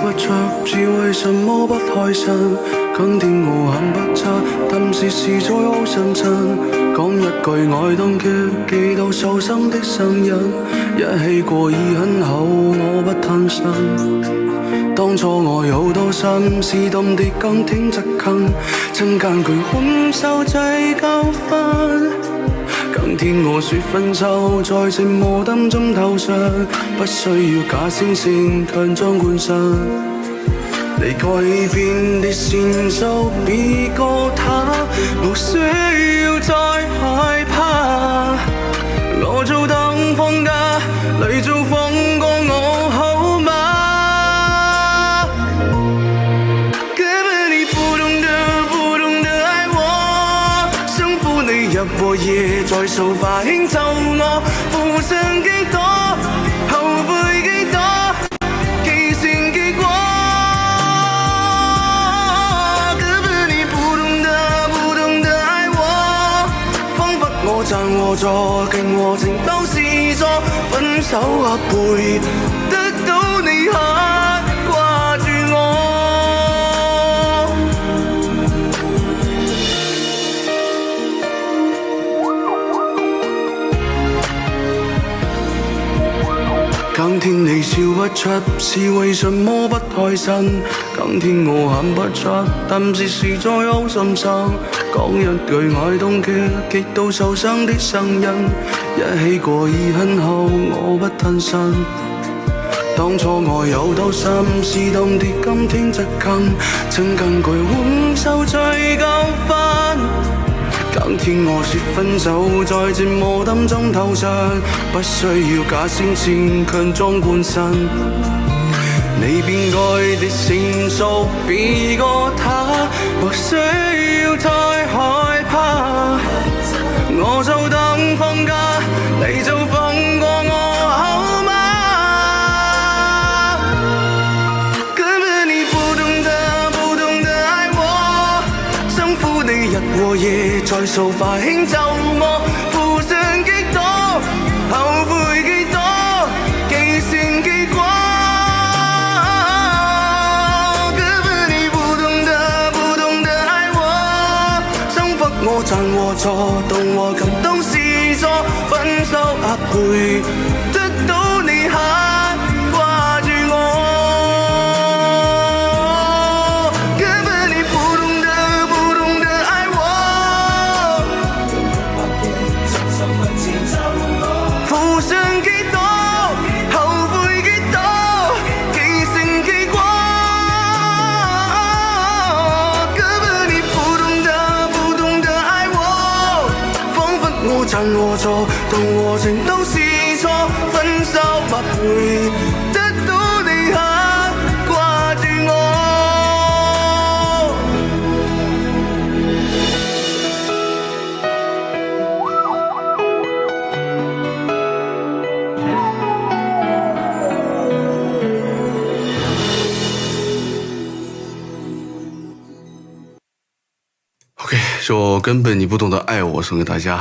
不出，是為什麼不開心？今天我很不差，但是實在好深親。講一句愛當缺，寄到受傷的聲音。一起過已很好，我不貪心。當初我有多心，是懂得今天則近，曾間佢分手最夠分。今天我說分手，在寂寞當中投降，不需要假惺惺，強裝觀賞。你改變的線索別個他，無需要再害怕。我早當放假，你早放過我好嗎？根本你不懂得愛我，想扶你入過夜，在掃把輕奏我，負傷幾多，後悔幾多，記性幾過。讚和錯，勁和情都是錯，分手後悔得到你還掛住我。今天你笑不出，是為什麼不開心？今天我喊不出，但是實在好心傷。講一句愛凍結，極度受傷的聲音。一起過已很好，我不貪心。當初我有多心，是懂得今天則近，曾根據換手最夠分。今天我說分手，在寂寞當中投降，不需要假惺惺，強裝觀身。你變改的線索別個他，無需要太害怕。我就當放假，你就放過我好嗎？根本你不懂得愛我，想扶你日和夜，在掃把輕奏我，負傷幾多，後悔幾多，記性幾過。我讚和錯，懂和感都是錯，分手後悔得到你還掛住我。根本你不懂得愛我，負傷幾多，後悔幾多，記性幾過。我讚和錯，懂和情都是錯，分手後悔得到你還掛住我。OK， 说根本你不懂得爱我，送给大家。